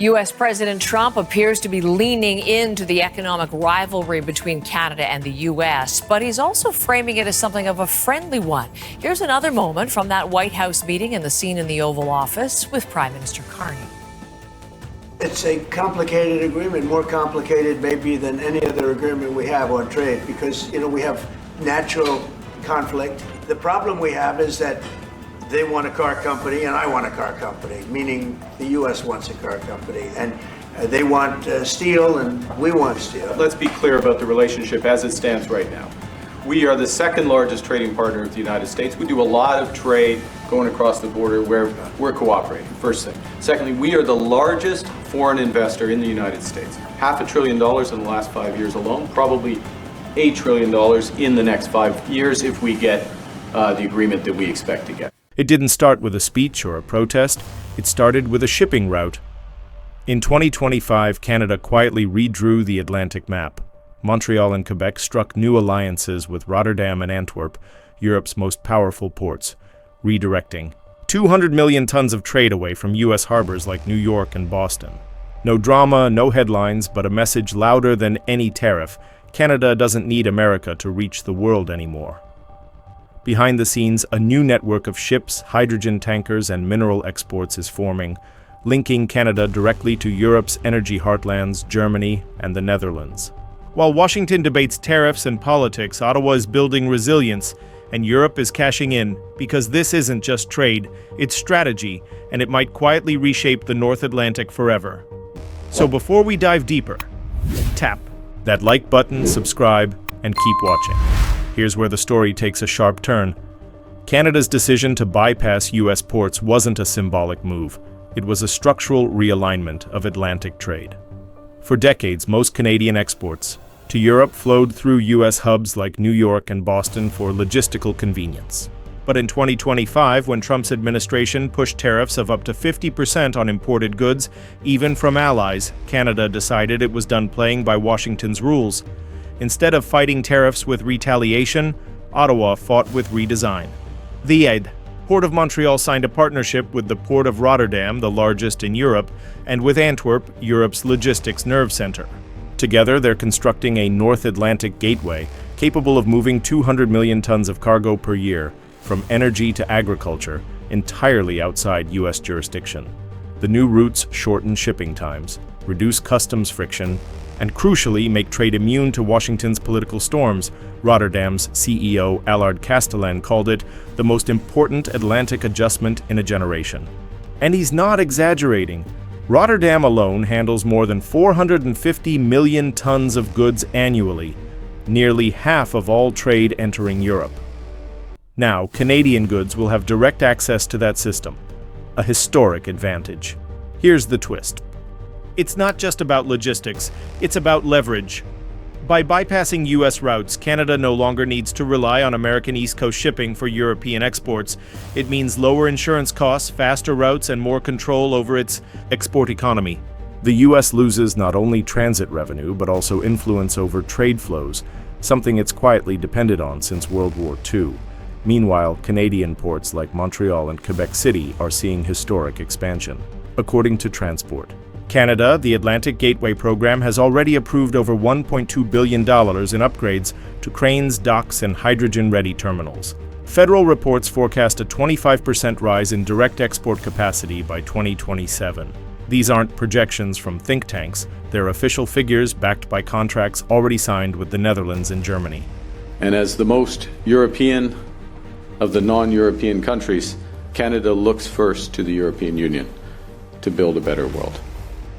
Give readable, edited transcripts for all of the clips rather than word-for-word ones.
U.S. President Trump appears to be leaning into the economic rivalry between Canada and the U.S., but he's also framing it as something of a friendly one. Here's another moment from that White House meeting and the scene in the Oval Office with Prime Minister Carney. It's a complicated agreement, more complicated maybe than any other agreement we have on trade, because, we have natural conflict. The problem we have is that they want a car company and I want a car company, meaning the U.S. wants a car company, and they want steel and we want steel. Let's be clear about the relationship as it stands right now. We are the second largest trading partner of the United States. We do a lot of trade going across the border where we're cooperating, first thing. Secondly, we are the largest foreign investor in the United States. $500 billion in the last 5 years alone, probably $8 trillion in the next 5 years if we get the agreement that we expect to get. It didn't start with a speech or a protest. It started with a shipping route. In 2025, Canada quietly redrew the Atlantic map. Montreal and Quebec struck new alliances with Rotterdam and Antwerp, Europe's most powerful ports, redirecting 200 million tons of trade away from U.S. harbors like New York and Boston. No drama, no headlines, but a message louder than any tariff. Canada doesn't need America to reach the world anymore. Behind the scenes, a new network of ships, hydrogen tankers, and mineral exports is forming, linking Canada directly to Europe's energy heartlands, Germany, and the Netherlands. While Washington debates tariffs and politics, Ottawa is building resilience, and Europe is cashing in, because this isn't just trade, it's strategy, and it might quietly reshape the North Atlantic forever. So before we dive deeper, tap that like button, subscribe, and keep watching. Here's where the story takes a sharp turn. Canada's decision to bypass U.S. ports wasn't a symbolic move. It was a structural realignment of Atlantic trade. For decades, most Canadian exports to Europe flowed through U.S. hubs like New York and Boston for logistical convenience. But in 2025, when Trump's administration pushed tariffs of up to 50% on imported goods, even from allies, Canada decided it was done playing by Washington's rules. Instead of fighting tariffs with retaliation, Ottawa fought with redesign. The Port of Montreal signed a partnership with the Port of Rotterdam, the largest in Europe, and with Antwerp, Europe's logistics nerve center. Together, they're constructing a North Atlantic gateway capable of moving 200 million tons of cargo per year, from energy to agriculture, entirely outside U.S. jurisdiction. The new routes shorten shipping times, reduce customs friction, and crucially make trade immune to Washington's political storms. Rotterdam's CEO Allard Castellan called it the most important Atlantic adjustment in a generation. And he's not exaggerating. Rotterdam alone handles more than 450 million tons of goods annually, nearly half of all trade entering Europe. Now, Canadian goods will have direct access to that system, a historic advantage. Here's the twist. It's not just about logistics, it's about leverage. By bypassing U.S. routes, Canada no longer needs to rely on American East Coast shipping for European exports. It means lower insurance costs, faster routes, and more control over its export economy. The U.S. loses not only transit revenue, but also influence over trade flows, something it's quietly depended on since World War II. Meanwhile, Canadian ports like Montreal and Quebec City are seeing historic expansion. According to Transport Canada, the Atlantic Gateway program has already approved over $1.2 billion in upgrades to cranes, docks, and hydrogen-ready terminals. Federal reports forecast a 25% rise in direct export capacity by 2027. These aren't projections from think tanks, they're official figures backed by contracts already signed with the Netherlands and Germany. And as the most European of the non-European countries, Canada looks first to the European Union to build a better world.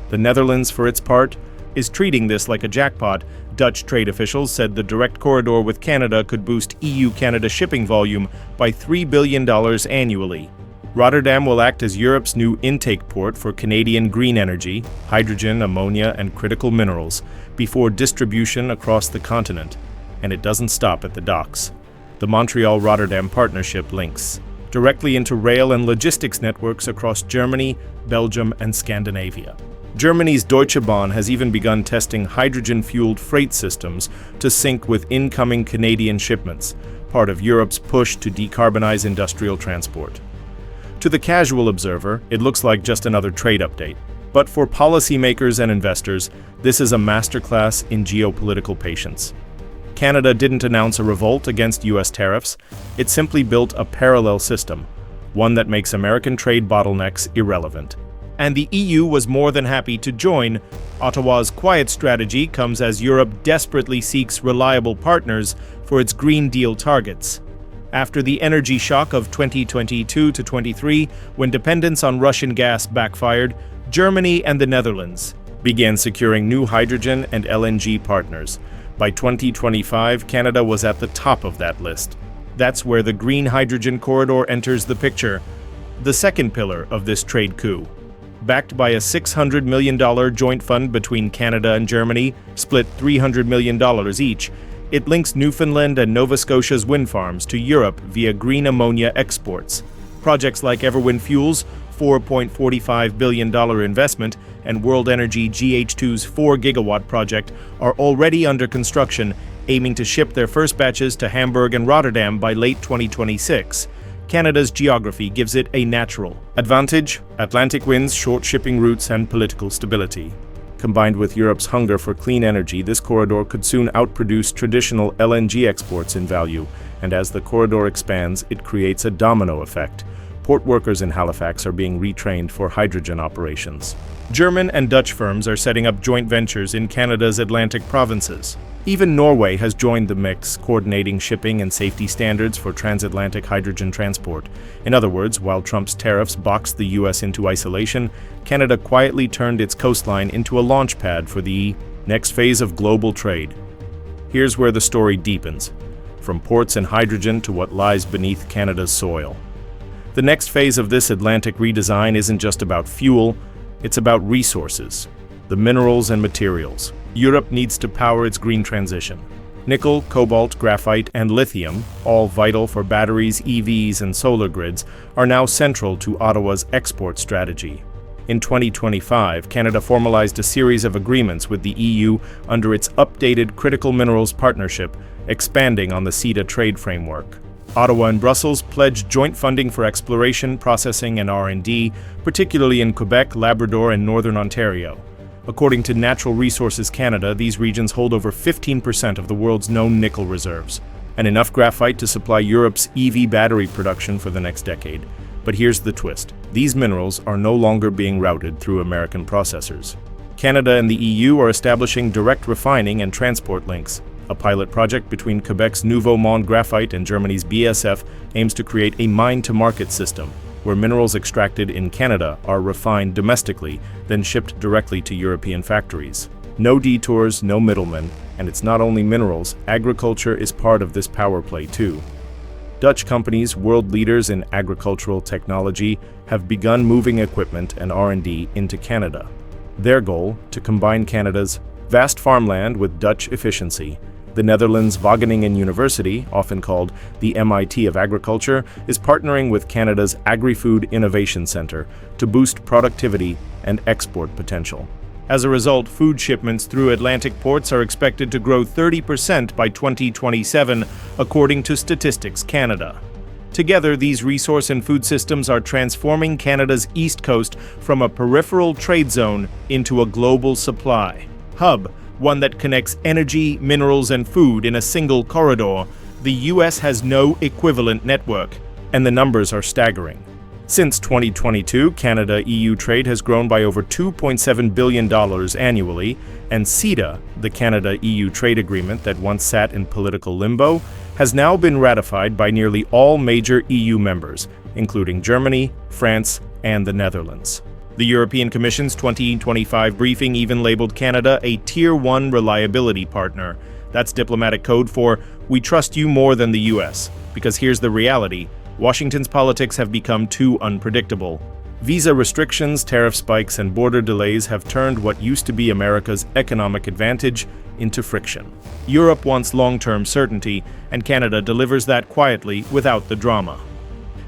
The Netherlands, for its part, is treating this like a jackpot. Dutch trade officials said the direct corridor with Canada could boost EU-Canada shipping volume by $3 billion annually. Rotterdam will act as Europe's new intake port for Canadian green energy, hydrogen, ammonia, and critical minerals, before distribution across the continent. And it doesn't stop at the docks. The Montreal-Rotterdam partnership links directly into rail and logistics networks across Germany, Belgium, and Scandinavia. Germany's Deutsche Bahn has even begun testing hydrogen-fueled freight systems to sync with incoming Canadian shipments, part of Europe's push to decarbonize industrial transport. To the casual observer, it looks like just another trade update. But for policymakers and investors, this is a masterclass in geopolitical patience. Canada didn't announce a revolt against U.S. tariffs, it simply built a parallel system, one that makes American trade bottlenecks irrelevant. And the EU was more than happy to join. Ottawa's quiet strategy comes as Europe desperately seeks reliable partners for its Green Deal targets. After the energy shock of 2022 to 23, when dependence on Russian gas backfired, Germany and the Netherlands began securing new hydrogen and LNG partners. By 2025, Canada was at the top of that list. That's where the Green Hydrogen Corridor enters the picture, the second pillar of this trade coup. Backed by a $600 million joint fund between Canada and Germany, split $300 million each, it links Newfoundland and Nova Scotia's wind farms to Europe via green ammonia exports. Projects like Everwind Fuels' $4.45 billion investment and World Energy GH2's 4-gigawatt project are already under construction, aiming to ship their first batches to Hamburg and Rotterdam by late 2026. Canada's geography gives it a natural advantage: Atlantic winds, short shipping routes, and political stability. Combined with Europe's hunger for clean energy, this corridor could soon outproduce traditional LNG exports in value, and as the corridor expands, it creates a domino effect. Port workers in Halifax are being retrained for hydrogen operations. German and Dutch firms are setting up joint ventures in Canada's Atlantic provinces. Even Norway has joined the mix, coordinating shipping and safety standards for transatlantic hydrogen transport. In other words, while Trump's tariffs boxed the U.S. into isolation, Canada quietly turned its coastline into a launch pad for the next phase of global trade. Here's where the story deepens, from ports and hydrogen to what lies beneath Canada's soil. The next phase of this Atlantic redesign isn't just about fuel, it's about resources, the minerals and materials Europe needs to power its green transition. Nickel, cobalt, graphite, and lithium, all vital for batteries, EVs, and solar grids, are now central to Ottawa's export strategy. In 2025, Canada formalized a series of agreements with the EU under its updated Critical Minerals Partnership, expanding on the CETA trade framework. Ottawa and Brussels pledged joint funding for exploration, processing, and R&D, particularly in Quebec, Labrador, and Northern Ontario. According to Natural Resources Canada, these regions hold over 15% of the world's known nickel reserves, and enough graphite to supply Europe's EV battery production for the next decade. But here's the twist. These minerals are no longer being routed through American processors. Canada and the EU are establishing direct refining and transport links. A pilot project between Quebec's Nouveau Monde Graphite and Germany's BASF aims to create a mine-to-market system, where minerals extracted in Canada are refined domestically, then shipped directly to European factories. No detours, no middlemen, and it's not only minerals, agriculture is part of this power play too. Dutch companies, world leaders in agricultural technology, have begun moving equipment and R&D into Canada. Their goal, to combine Canada's vast farmland with Dutch efficiency. The Netherlands' Wageningen University, often called the MIT of Agriculture, is partnering with Canada's Agri-Food Innovation Centre to boost productivity and export potential. As a result, food shipments through Atlantic ports are expected to grow 30% by 2027, according to Statistics Canada. Together, these resource and food systems are transforming Canada's east coast from a peripheral trade zone into a global supply hub, one that connects energy, minerals, and food in a single corridor. The U.S. has no equivalent network, and the numbers are staggering. Since 2022, Canada-EU trade has grown by over $2.7 billion annually, and CETA, the Canada-EU trade agreement that once sat in political limbo, has now been ratified by nearly all major EU members, including Germany, France, and the Netherlands. The European Commission's 2025 briefing even labeled Canada a Tier 1 reliability partner. That's diplomatic code for, we trust you more than the US. Because here's the reality, Washington's politics have become too unpredictable. Visa restrictions, tariff spikes, and border delays have turned what used to be America's economic advantage into friction. Europe wants long-term certainty, and Canada delivers that quietly without the drama.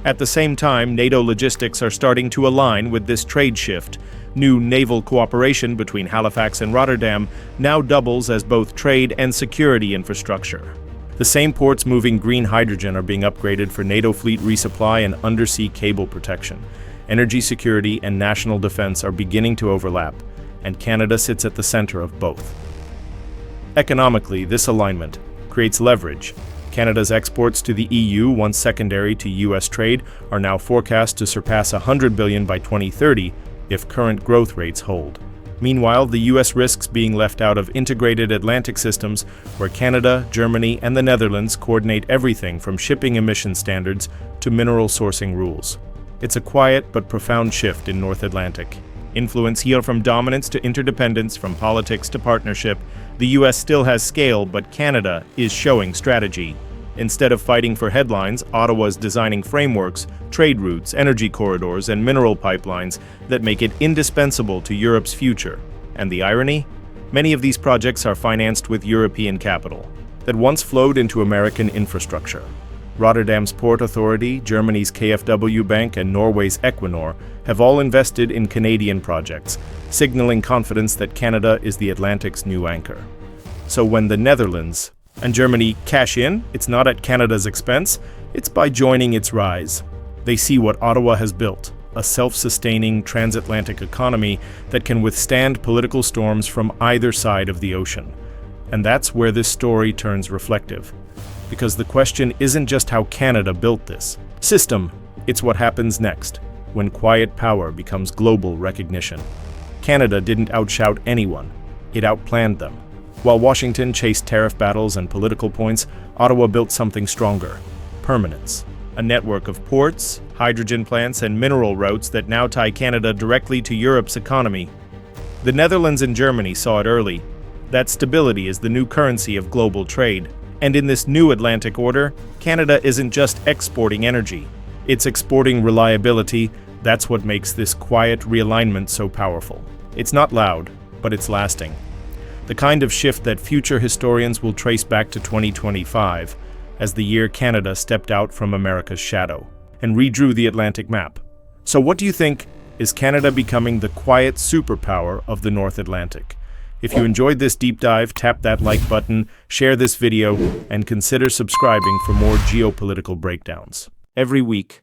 At the same time, NATO logistics are starting to align with this trade shift. New naval cooperation between Halifax and Rotterdam now doubles as both trade and security infrastructure. The same ports moving green hydrogen are being upgraded for NATO fleet resupply and undersea cable protection. Energy security and national defense are beginning to overlap, and Canada sits at the center of both. Economically, this alignment creates leverage. Canada's exports to the EU, once secondary to US trade, are now forecast to surpass $100 billion by 2030 if current growth rates hold. Meanwhile, the US risks being left out of integrated Atlantic systems where Canada, Germany, and the Netherlands coordinate everything from shipping emission standards to mineral sourcing rules. It's a quiet but profound shift in North Atlantic. Influence here from dominance to interdependence, from politics to partnership. The US still has scale, but Canada is showing strategy. Instead of fighting for headlines, Ottawa is designing frameworks, trade routes, energy corridors, and mineral pipelines that make it indispensable to Europe's future. And the irony? Many of these projects are financed with European capital that once flowed into American infrastructure. Rotterdam's Port Authority, Germany's KfW Bank, and Norway's Equinor have all invested in Canadian projects, signaling confidence that Canada is the Atlantic's new anchor. So when the Netherlands and Germany cash in, it's not at Canada's expense, it's by joining its rise. They see what Ottawa has built, a self-sustaining transatlantic economy that can withstand political storms from either side of the ocean. And that's where this story turns reflective. Because the question isn't just how Canada built this system, it's what happens next, when quiet power becomes global recognition. Canada didn't outshout anyone, it outplanned them. While Washington chased tariff battles and political points, Ottawa built something stronger: permanence. A network of ports, hydrogen plants, and mineral routes that now tie Canada directly to Europe's economy. The Netherlands and Germany saw it early. That stability is the new currency of global trade. And in this new Atlantic order, Canada isn't just exporting energy, it's exporting reliability. That's what makes this quiet realignment so powerful. It's not loud, but it's lasting. The kind of shift that future historians will trace back to 2025 as the year Canada stepped out from America's shadow and redrew the Atlantic map. So what do you think? Is Canada becoming the quiet superpower of the North Atlantic? If you enjoyed this deep dive, tap that like button, share this video, and consider subscribing for more geopolitical breakdowns. Every week,